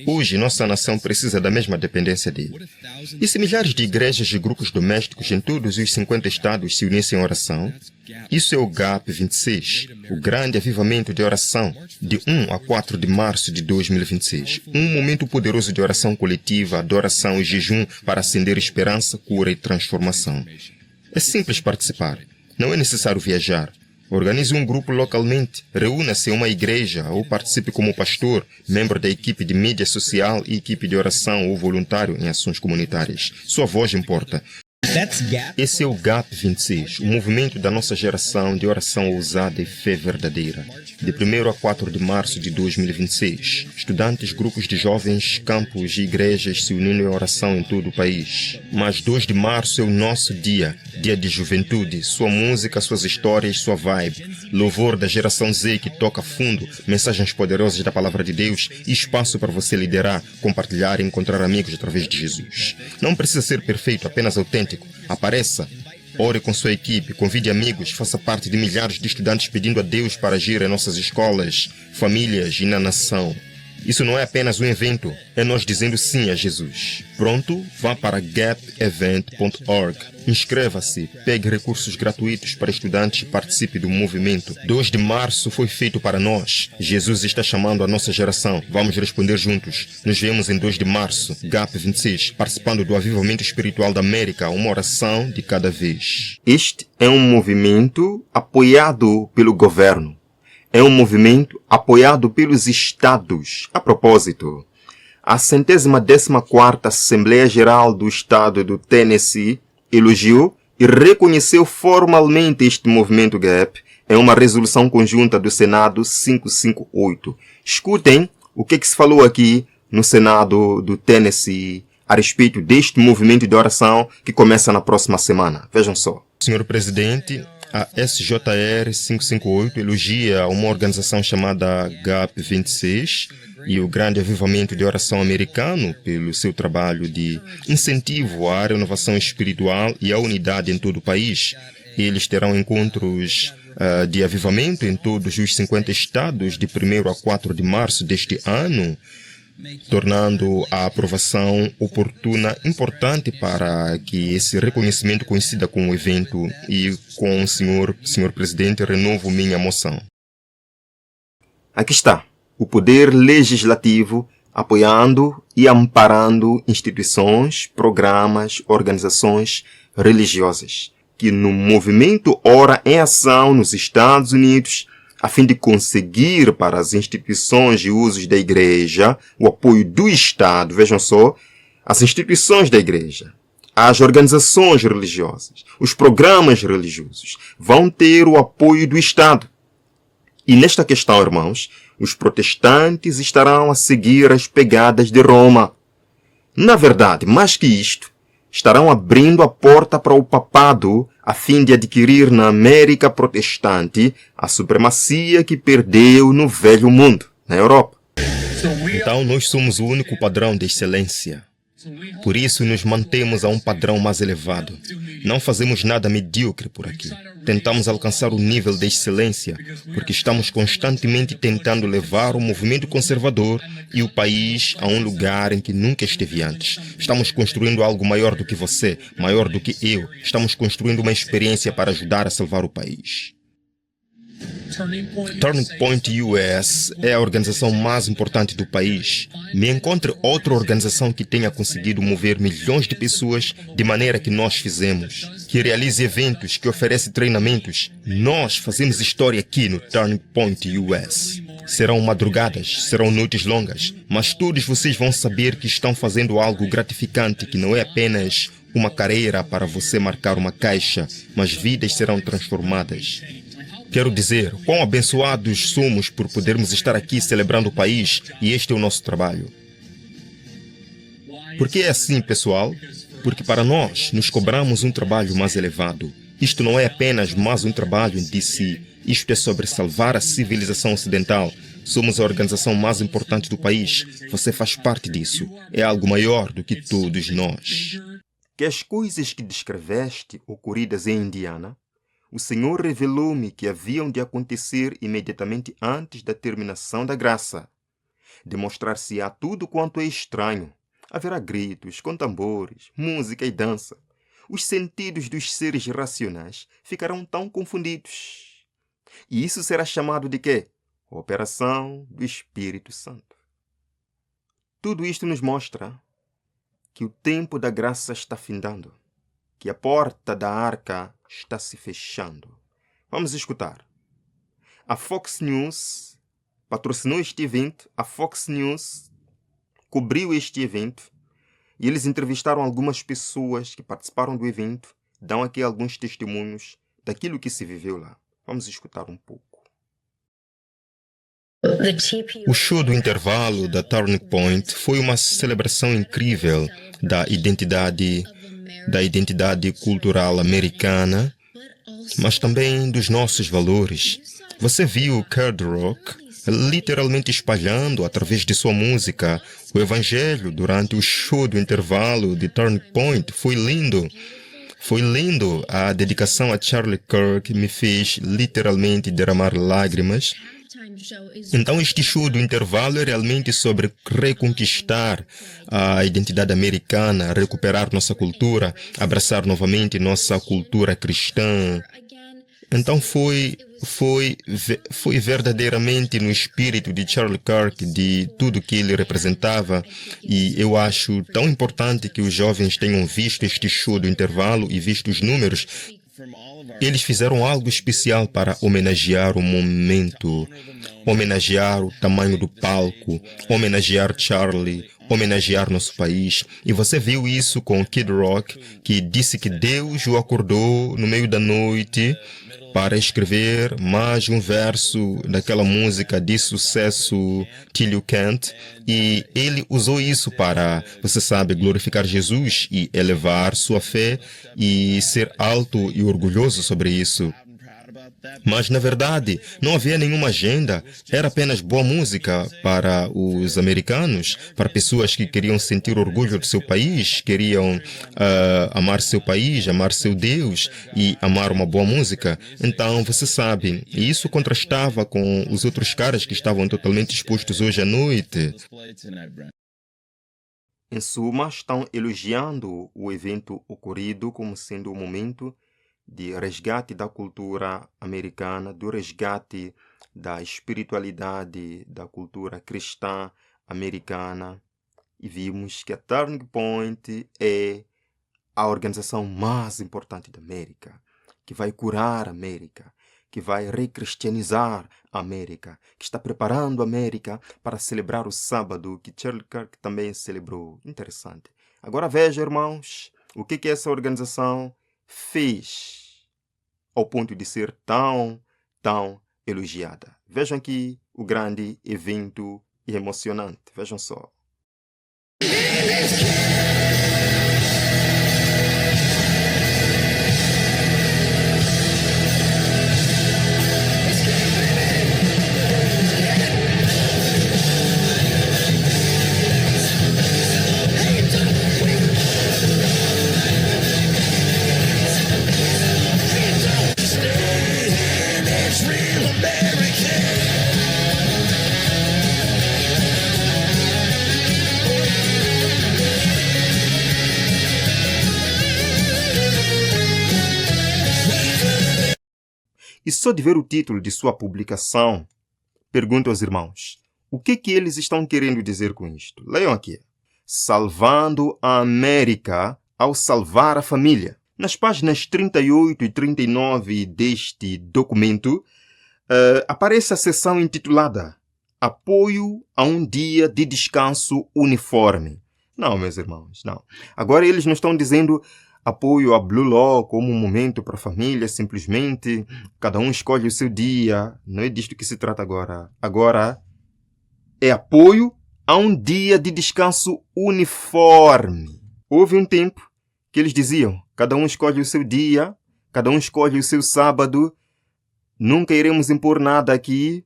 Hoje, nossa nação precisa da mesma dependência dele. E se milhares de igrejas e grupos domésticos em todos os 50 estados se unissem em oração, isso é o GAP 26, o grande avivamento de oração, de 1 a 4 de março de 2026. Um momento poderoso de oração coletiva, adoração e jejum para acender esperança, cura e transformação. É simples participar. Não é necessário viajar. Organize um grupo localmente, reúna-se em uma igreja ou participe como pastor, membro da equipe de mídia social e equipe de oração ou voluntário em ações comunitárias. Sua voz importa. Esse é o GAP 26, o movimento da nossa geração de oração ousada e fé verdadeira. De 1 a 4 de março de 2026, estudantes, grupos de jovens, campos e igrejas se unindo em oração em todo o país. Mas 2 de março é o nosso dia de juventude, sua música, suas histórias, sua vibe. Louvor da geração Z que toca fundo, mensagens poderosas da palavra de Deus e espaço para você liderar, compartilhar e encontrar amigos através de Jesus. Não precisa ser perfeito, apenas autêntico. Apareça, ore com sua equipe, convide amigos, faça parte de milhares de estudantes pedindo a Deus para agir em nossas escolas, famílias e na nação. Isso não é apenas um evento, é nós dizendo sim a Jesus. Pronto? Vá para gapevent.org. Inscreva-se, pegue recursos gratuitos para estudantes e participe do movimento. 2 de março foi feito para nós. Jesus está chamando a nossa geração. Vamos responder juntos. Nos vemos em 2 de março, GAP 26, participando do Avivamento Espiritual da América, uma oração de cada vez. Este é um movimento apoiado pelo governo. É um movimento apoiado pelos estados. A propósito, a 114ª Assembleia Geral do Estado do Tennessee elogiou e reconheceu formalmente este movimento GAP em uma resolução conjunta do Senado 558. Escutem o que se falou aqui no Senado do Tennessee a respeito deste movimento de oração que começa na próxima semana. Vejam só. Senhor Presidente, a SJR 558 elogia uma organização chamada GAP 26 e o Grande Avivamento de Oração Americano pelo seu trabalho de incentivo à renovação espiritual e à unidade em todo o país. Eles terão encontros de avivamento em todos os 50 estados de 1 a 4 de março deste ano, tornando a aprovação oportuna importante para que esse reconhecimento coincida com o evento e com o senhor Presidente, renovo minha moção. Aqui está o Poder Legislativo apoiando e amparando instituições, programas, organizações religiosas que no movimento Ora em Ação nos Estados Unidos, a fim de conseguir para as instituições e usos da igreja o apoio do Estado. Vejam só, as instituições da igreja, as organizações religiosas, os programas religiosos vão ter o apoio do Estado. E nesta questão, irmãos, os protestantes estarão a seguir as pegadas de Roma. Na verdade, mais que isto, estarão abrindo a porta para o papado a fim de adquirir na América protestante a supremacia que perdeu no Velho Mundo, na Europa. Então nós somos o único padrão de excelência. Por isso nos mantemos a um padrão mais elevado. Não fazemos nada medíocre por aqui. Tentamos alcançar o nível de excelência, porque estamos constantemente tentando levar o movimento conservador e o país a um lugar em que nunca esteve antes. Estamos construindo algo maior do que você, maior do que eu. Estamos construindo uma experiência para ajudar a salvar o país. Turning Point US é a organização mais importante do país. Me encontre outra organização que tenha conseguido mover milhões de pessoas de maneira que nós fizemos, que realize eventos, que oferece treinamentos. Nós fazemos história aqui no Turning Point US. Serão madrugadas, serão noites longas, mas todos vocês vão saber que estão fazendo algo gratificante, que não é apenas uma carreira para você marcar uma caixa, mas vidas serão transformadas. Quero dizer, quão abençoados somos por podermos estar aqui celebrando o país e este é o nosso trabalho. Por que é assim, pessoal? Porque para nós, nos cobramos um trabalho mais elevado. Isto não é apenas mais um trabalho em si. Isto é sobre salvar a civilização ocidental. Somos a organização mais importante do país. Você faz parte disso. É algo maior do que todos nós. Que as coisas que descreveste ocorridas em Indiana, o Senhor revelou-me que haviam de acontecer imediatamente antes da terminação da graça. Demonstrar-se-á tudo quanto é estranho. Haverá gritos, com tambores, música e dança. Os sentidos dos seres racionais ficarão tão confundidos. E isso será chamado de quê? Operação do Espírito Santo. Tudo isto nos mostra que o tempo da graça está findando, que a porta da arca está se fechando. Vamos escutar. A Fox News patrocinou este evento, a Fox News cobriu este evento e eles entrevistaram algumas pessoas que participaram do evento, dão aqui alguns testemunhos daquilo que se viveu lá. Vamos escutar um pouco. O show do intervalo da Turning Point foi uma celebração incrível da identidade cultural americana, mas também dos nossos valores. Você viu Kid Rock literalmente espalhando através de sua música o evangelho durante o show do intervalo de Turning Point. Foi lindo. Foi lindo. A dedicação a Charlie Kirk me fez literalmente derramar lágrimas. Então este show do intervalo é realmente sobre reconquistar a identidade americana, recuperar nossa cultura, abraçar novamente nossa cultura cristã. Então foi verdadeiramente no espírito de Charlie Kirk, de tudo que ele representava, e eu acho tão importante que os jovens tenham visto este show do intervalo e visto os números. Eles fizeram algo especial para homenagear o momento, homenagear o tamanho do palco, homenagear Charlie, homenagear nosso país. E você viu isso com Kid Rock, que disse que Deus o acordou no meio da noite para escrever mais um verso daquela música de sucesso Till You Can't, e ele usou isso para, você sabe, glorificar Jesus e elevar sua fé e ser alto e orgulhoso sobre isso. Mas, na verdade, não havia nenhuma agenda, era apenas boa música para os americanos, para pessoas que queriam sentir orgulho do seu país, queriam amar seu país, amar seu Deus e amar uma boa música. Então, você sabe, e isso contrastava com os outros caras que estavam totalmente expostos hoje à noite. Em suma, estão elogiando o evento ocorrido como sendo o momento de resgate da cultura americana, do resgate da espiritualidade da cultura cristã americana. E vimos que a Turning Point é a organização mais importante da América, que vai curar a América, que vai recristianizar a América, que está preparando a América para celebrar o sábado que Charlie Kirk também celebrou. Interessante. Agora veja, irmãos, o que essa organização fez ao ponto de ser tão elogiada. Vejam aqui o grande evento emocionante. Vejam só. E só de ver o título de sua publicação, pergunto aos irmãos, o que eles estão querendo dizer com isto? Leiam aqui. Salvando a América ao salvar a família. Nas páginas 38 e 39 deste documento, aparece a seção intitulada Apoio a um dia de descanso uniforme. Não, meus irmãos, não. Agora eles não estão dizendo apoio a Blue Law como um momento para a família, simplesmente cada um escolhe o seu dia. Não é disto que se trata agora. Agora é apoio a um dia de descanso uniforme. Houve um tempo que eles diziam, cada um escolhe o seu dia, cada um escolhe o seu sábado, nunca iremos impor nada aqui.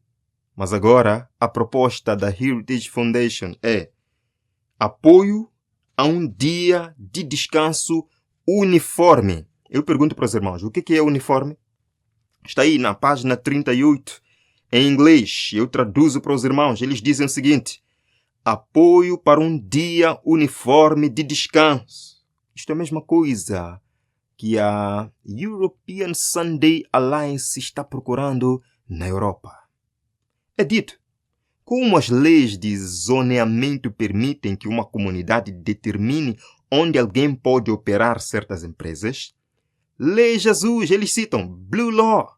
Mas agora a proposta da Heritage Foundation é apoio a um dia de descanso uniforme. Eu pergunto para os irmãos, o que é uniforme? Está aí na página 38, em inglês. Eu traduzo para os irmãos. Eles dizem o seguinte, apoio para um dia uniforme de descanso. Isto é a mesma coisa que a European Sunday Alliance está procurando na Europa. É dito, como as leis de zoneamento permitem que uma comunidade determine onde alguém pode operar certas empresas, Lei Jesus, eles citam Blue Law.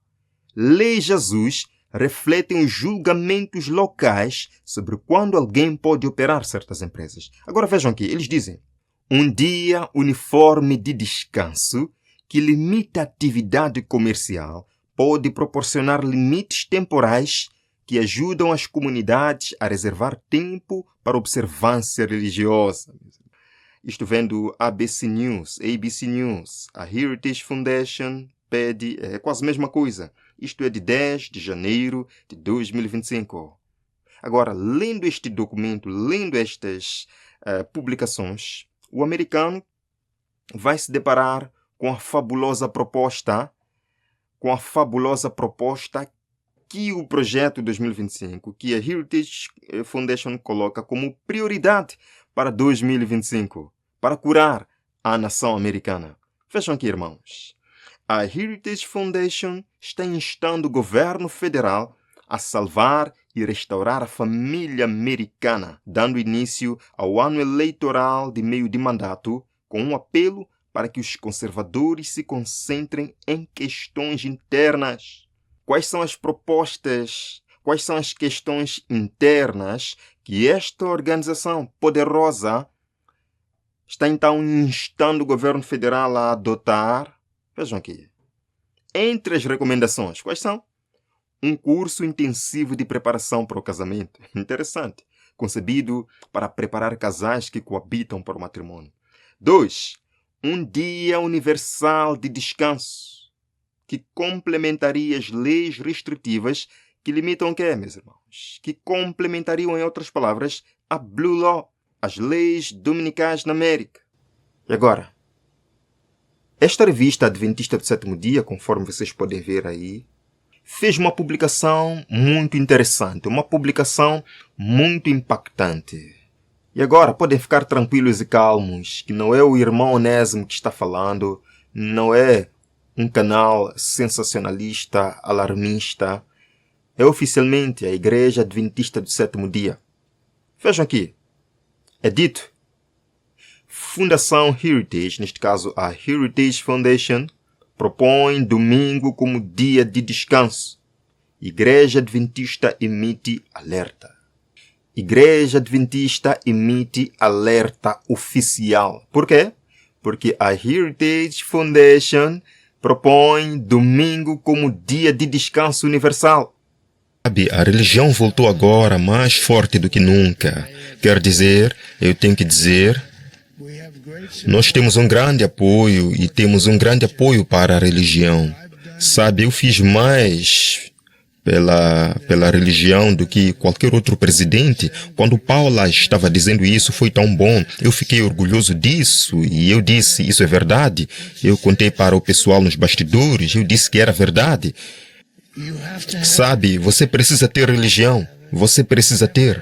Lei Jesus refletem os julgamentos locais sobre quando alguém pode operar certas empresas. Agora vejam aqui, eles dizem um dia uniforme de descanso que limita a atividade comercial pode proporcionar limites temporais que ajudam as comunidades a reservar tempo para observância religiosa. Isto vem do ABC News, a Heritage Foundation pede, é quase a mesma coisa. Isto é de 10 de janeiro de 2025. Agora, lendo este documento, lendo estas publicações, o americano vai se deparar com a fabulosa proposta que o projeto 2025, que a Heritage Foundation coloca como prioridade para 2025, para curar a nação americana. Vejam aqui, irmãos. A Heritage Foundation está instando o governo federal a salvar e restaurar a família americana, dando início ao ano eleitoral de meio de mandato, com um apelo para que os conservadores se concentrem em questões internas. Quais são as propostas, quais são as questões internas que esta organização poderosa está então instando o governo federal a adotar? Vejam aqui. Entre as recomendações, quais são? Um curso intensivo de preparação para o casamento. Interessante. Concebido para preparar casais que coabitam para o matrimônio. 2. Um dia universal de descanso, que complementaria as leis restritivas que limitam o quê, meus irmãos? Que complementariam, em outras palavras, a Blue Law, as leis dominicais na América. E agora? Esta revista Adventista do Sétimo Dia, conforme vocês podem ver aí, fez uma publicação muito interessante, uma publicação muito impactante. E agora podem ficar tranquilos e calmos, que não é o irmão Onésimo que está falando, não é um canal sensacionalista, alarmista. É oficialmente a Igreja Adventista do Sétimo Dia. Vejam aqui. É dito. Fundação Heritage, neste caso a Heritage Foundation, propõe domingo como dia de descanso. Igreja Adventista emite alerta. Igreja Adventista emite alerta oficial. Por quê? Porque a Heritage Foundation propõe domingo como dia de descanso universal. A religião voltou agora mais forte do que nunca. Quer dizer, eu tenho que dizer, nós temos um grande apoio e temos um grande apoio para a religião. Sabe, eu fiz mais pela religião do que qualquer outro presidente. Quando Paula estava dizendo isso, foi tão bom. Eu fiquei orgulhoso disso e eu disse, isso é verdade. Eu contei para o pessoal nos bastidores, eu disse que era verdade. Sabe, você precisa ter religião, você precisa ter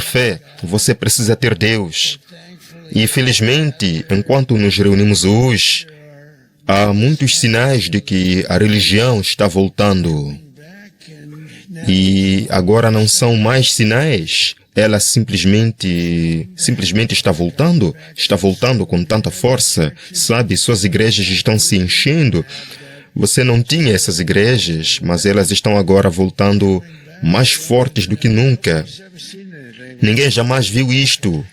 fé, você precisa ter Deus. E felizmente, enquanto nos reunimos hoje, há muitos sinais de que a religião está voltando. E agora não são mais sinais, ela simplesmente está voltando com tanta força. Sabe, suas igrejas estão se enchendo. Você não tinha essas igrejas, mas elas estão agora voltando mais fortes do que nunca. Ninguém jamais viu isto.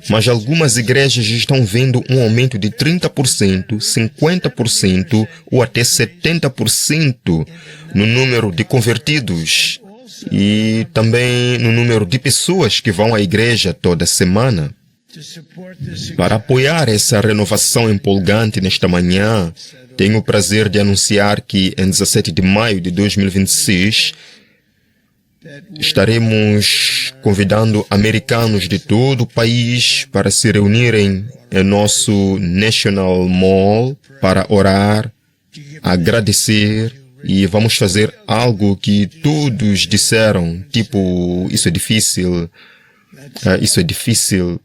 Mas algumas igrejas estão vendo um aumento de 30%, 50% ou até 70% no número de convertidos e também no número de pessoas que vão à igreja toda semana. Para apoiar essa renovação empolgante nesta manhã, tenho o prazer de anunciar que em 17 de maio de 2026 estaremos convidando americanos de todo o país para se reunirem em nosso National Mall para orar, agradecer e vamos fazer algo que todos disseram, tipo, isso é difícil, isso é difícil.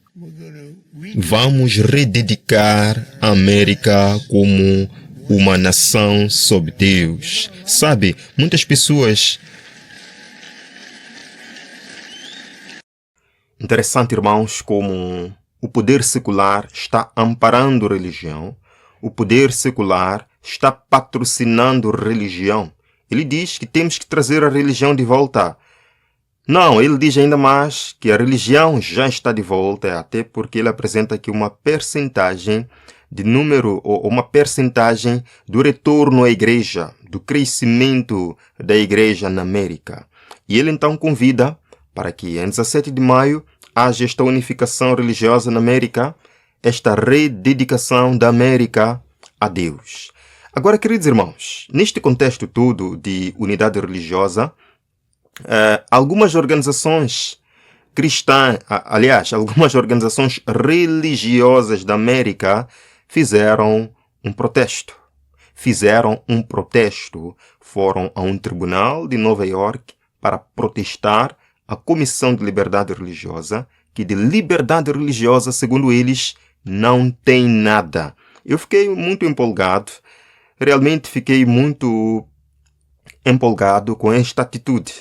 Vamos rededicar a América como uma nação sob Deus. Sabe, muitas pessoas... Interessante, irmãos, como o poder secular está amparando a religião, o poder secular está patrocinando a religião. Ele diz que temos que trazer a religião de volta. Não, ele diz ainda mais que a religião já está de volta, até porque ele apresenta aqui uma percentagem de número, ou uma percentagem do retorno à igreja, do crescimento da igreja na América. E ele então convida para que em 17 de maio haja esta unificação religiosa na América, esta rededicação da América a Deus. Agora, queridos irmãos, neste contexto todo de unidade religiosa, algumas organizações cristãs, algumas organizações religiosas da América fizeram um protesto. Foram a um tribunal de Nova York para protestar a Comissão de Liberdade Religiosa, que de liberdade religiosa, segundo eles, não tem nada. Eu fiquei muito empolgado, realmente fiquei muito empolgado com esta atitude.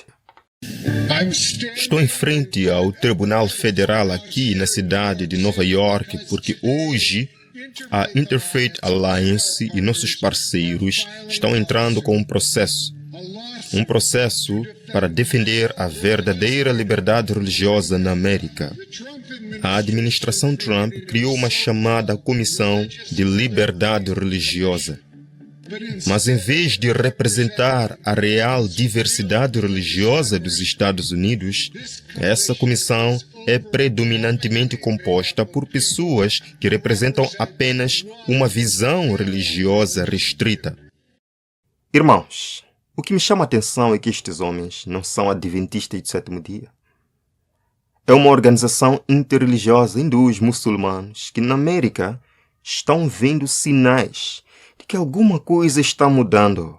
Estou em frente ao Tribunal Federal aqui na cidade de Nova York, porque hoje a Interfaith Alliance e nossos parceiros estão entrando com um processo para defender a verdadeira liberdade religiosa na América. A administração Trump criou uma chamada Comissão de Liberdade Religiosa. Mas em vez de representar a real diversidade religiosa dos Estados Unidos, essa comissão é predominantemente composta por pessoas que representam apenas uma visão religiosa restrita. Irmãos, o que me chama a atenção é que estes homens não são adventistas do sétimo dia. É uma organização interreligiosa, hindus, muçulmanos, que na América estão vendo sinais de que alguma coisa está mudando.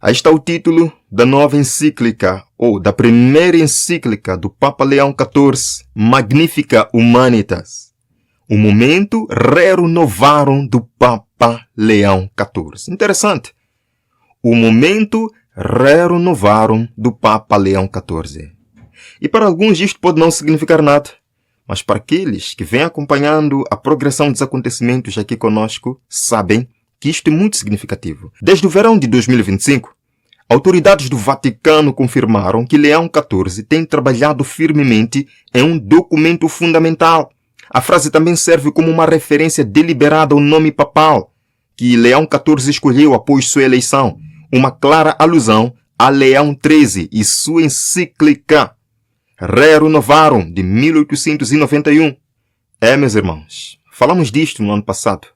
Aí está o título da nova encíclica, ou da primeira encíclica do Papa Leão XIV, Magnificat Humanitas. O momento Rerum Novarum do Papa Leão XIV. Interessante. O momento Rerum Novarum do Papa Leão XIV. E para alguns isto pode não significar nada, mas para aqueles que vêm acompanhando a progressão dos acontecimentos aqui conosco, sabem que isto é muito significativo. Desde o verão de 2025, autoridades do Vaticano confirmaram que Leão XIV tem trabalhado firmemente em um documento fundamental. A frase também serve como uma referência deliberada ao nome papal, que Leão XIV escolheu após sua eleição, uma clara alusão a Leão XIII e sua encíclica Rerum Novarum, de 1891. Meus irmãos, falamos disto no ano passado.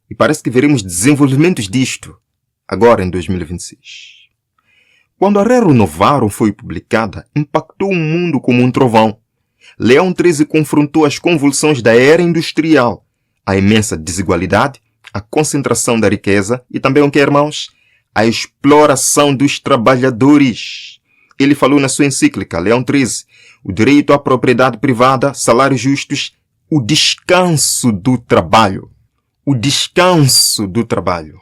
E parece que veremos desenvolvimentos disto agora em 2026. Quando a Rerum Novarum foi publicada, impactou o mundo como um trovão. Leão XIII confrontou as convulsões da era industrial, a imensa desigualdade, a concentração da riqueza e também o que, irmãos? A exploração dos trabalhadores. Ele falou na sua encíclica, Leão XIII, o direito à propriedade privada, salários justos, o descanso do trabalho. O descanso do trabalho.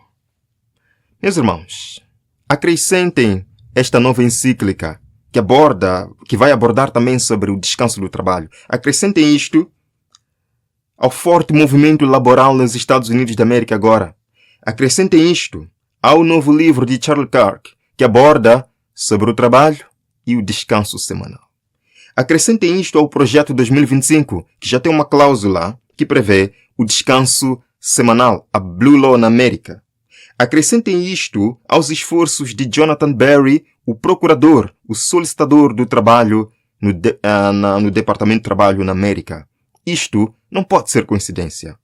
Meus irmãos, acrescentem esta nova encíclica que vai abordar também sobre o descanso do trabalho. Acrescentem isto ao forte movimento laboral nos Estados Unidos da América agora. Acrescentem isto ao novo livro de Charles Kirk, que aborda sobre o trabalho e o descanso semanal. Acrescentem isto ao projeto 2025, que já tem uma cláusula que prevê o descanso semanal, a Blue Law na América. Acrescentem isto aos esforços de Jonathan Berry, o procurador, o solicitador do trabalho no Departamento de Trabalho na América. Isto não pode ser coincidência.